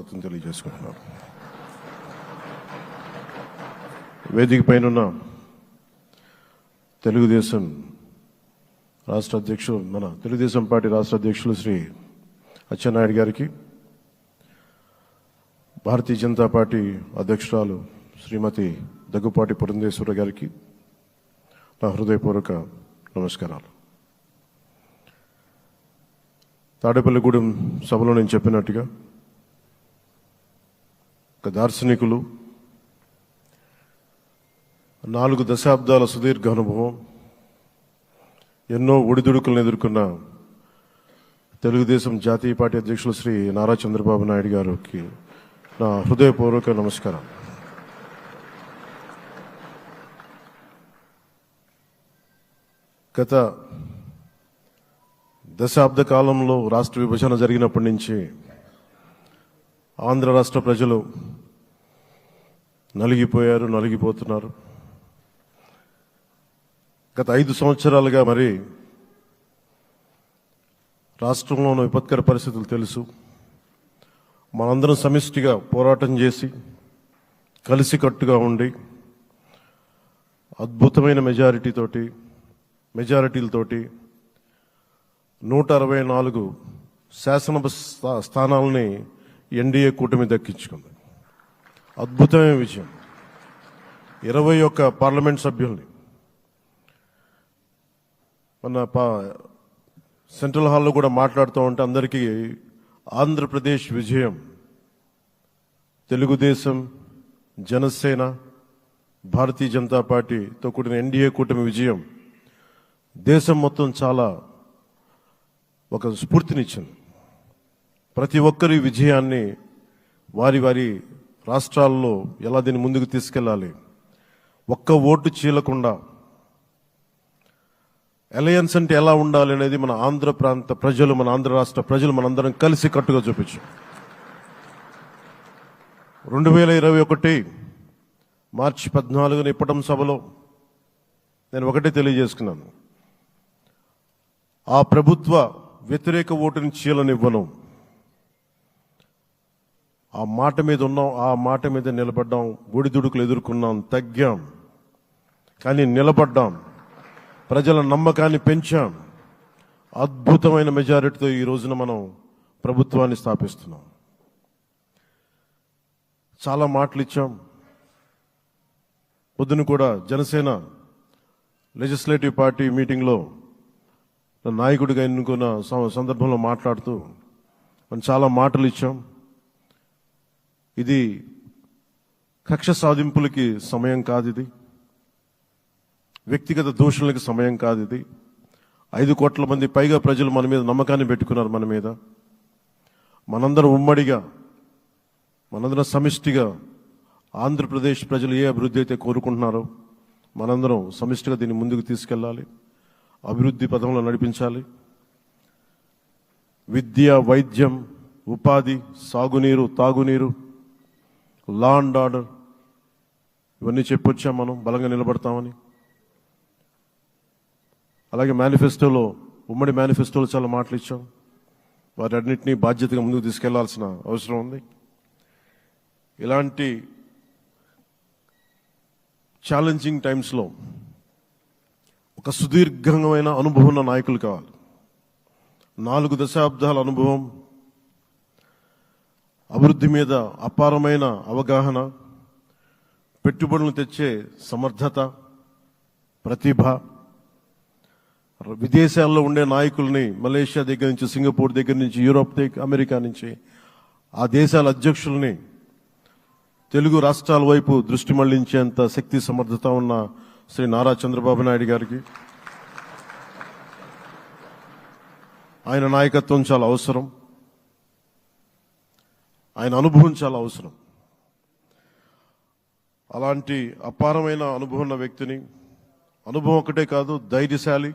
స్వాగతం తెలియజేసుకుంటున్నాను. వేదిక పైన తెలుగుదేశం రాష్ట్ర అధ్యక్షులు, మన తెలుగుదేశం పార్టీ రాష్ట్ర అధ్యక్షులు శ్రీ అచ్చెన్నాయుడు గారికి, భారతీయ జనతా పార్టీ అధ్యక్షురాలు శ్రీమతి దగ్గుపాటి పురంధేశ్వర గారికి నా హృదయపూర్వక నమస్కారాలు. తాడేపల్లిగూడెం సభలో నేను చెప్పినట్టుగా ఒక దార్శనికులు, 4 దశాబ్దాల సుదీర్ఘ అనుభవం, ఎన్నో ఒడిదుడుకులను ఎదుర్కొన్న తెలుగుదేశం జాతీయ పార్టీ అధ్యక్షులు శ్రీ నారా చంద్రబాబు నాయుడు గారికి నా హృదయపూర్వక నమస్కారం. గత దశాబ్ద కాలంలో రాష్ట్ర విభజన జరిగినప్పటి నుంచి ఆంధ్ర రాష్ట్ర ప్రజలు నలిగిపోయారు, నలిగిపోతున్నారు. గత 5 సంవత్సరాలుగా మరి రాష్ట్రంలోని విపత్కర పరిస్థితులు తెలుసు. మనందరం సమిష్టిగా పోరాటం చేసి కలిసికట్టుగా ఉండి అద్భుతమైన మెజారిటీలతోటి 164 శాసనసభ స్థానాలని ఎన్డీఏ కూటమి దక్కించుకుంది. అద్భుతమైన విజయం. 21 పార్లమెంట్ సభ్యుల్ని మన సెంట్రల్ హాల్లో కూడా మాట్లాడుతూ ఉంటే అందరికీ ఆంధ్రప్రదేశ్ విజయం, తెలుగుదేశం, జనసేన, భారతీయ జనతా పార్టీతో కూడిన ఎన్డీఏ కూటమి విజయం దేశం మొత్తం చాలా ఒక స్ఫూర్తినిచ్చింది. ప్రతి ఒక్కరి విజయాన్ని వారి వారి రాష్ట్రాల్లో ఎలా దీన్ని ముందుకు తీసుకెళ్ళాలి, ఒక్క ఓటు చీలకుండా అలయన్స్ అంటే ఎలా ఉండాలి అనేది మన ఆంధ్ర ప్రాంత ప్రజలు, మన ఆంధ్ర రాష్ట్ర ప్రజలు మనందరం కలిసి కట్టుగా చూపించాం. 2021 మార్చి 14న ఇప్పటం సభలో నేను ఒకటే తెలియజేసుకున్నాను, ఆ ప్రభుత్వ వ్యతిరేక ఓటుని చీలనివ్వను. ఆ మాట మీద ఉన్నాం, ఆ మాట మీద నిలబడ్డాం. ఒడిదుడుకులు ఎదుర్కొన్నాం, తగ్గాం, కానీ నిలబడ్డాం. ప్రజల నమ్మకాన్ని పెంచాం. అద్భుతమైన మెజారిటీతో ఈ రోజున మనం ప్రభుత్వాన్ని స్థాపిస్తున్నాం. చాలా మాటలు ఇచ్చాం. పొద్దున కూడా జనసేన లెజిస్లేటివ్ పార్టీ మీటింగ్లో నాయకుడిగా ఎన్నుకున్న సందర్భంలో మాట్లాడుతూ మనం చాలా మాటలు ఇచ్చాం. ఇది కక్ష సాధింపులకి సమయం కాదు, ఇది వ్యక్తిగత దూషణలకు సమయం కాదు. ఇది 5 కోట్ల మంది పైగా ప్రజలు మన మీద నమ్మకాన్ని పెట్టుకున్నారు. మన మీద మనందరం ఉమ్మడిగా, మనందరం సమిష్టిగా ఆంధ్రప్రదేశ్ ప్రజలు ఏ అభివృద్ధి అయితే కోరుకుంటున్నారో మనందరం సమిష్టిగా దీన్ని ముందుకు తీసుకెళ్ళాలి, అభివృద్ధి పథంలో నడిపించాలి. విద్య, వైద్యం, ఉపాధి, సాగునీరు, తాగునీరు, లా అండ్ ఆర్డర్, ఇవన్నీ చెప్పొచ్చాం. మనం బలంగా నిలబడతామని. అలాగే మేనిఫెస్టోలో, ఉమ్మడి మేనిఫెస్టోలో చాలా మాటలు ఇచ్చాం. వాటన్నిటినీ బాధ్యతగా ముందుకు తీసుకెళ్లాల్సిన అవసరం ఉంది. ఇలాంటి ఛాలెంజింగ్ టైమ్స్లో ఒక సుదీర్ఘమైన అనుభవం ఉన్న నాయకులు కావాలి. 4 దశాబ్దాల అనుభవం, అభివృద్ధి మీద అపారమైన అవగాహన, పెట్టుబడులు తెచ్చే సమర్థత, ప్రతిభ. విదేశాల్లో ఉండే నాయకుల్ని, మలేషియా దగ్గర నుంచి, సింగపూర్ దగ్గర నుంచి, యూరోప్ దగ్గర, అమెరికా నుంచి, ఆ దేశాల అధ్యక్షుల్ని తెలుగు రాష్ట్రాల వైపు దృష్టి మళ్లించేంత శక్తి, సమర్థత ఉన్న శ్రీ నారా చంద్రబాబు నాయుడు గారికి ఆయన నాయకత్వం చాలా అవసరం. ఆయన అనుభవం చాలా అవసరం. అలాంటి అపారమైన అనుభవం ఉన్న వ్యక్తిని, అనుభవం ఒకటే కాదు, ధైర్యశాలి,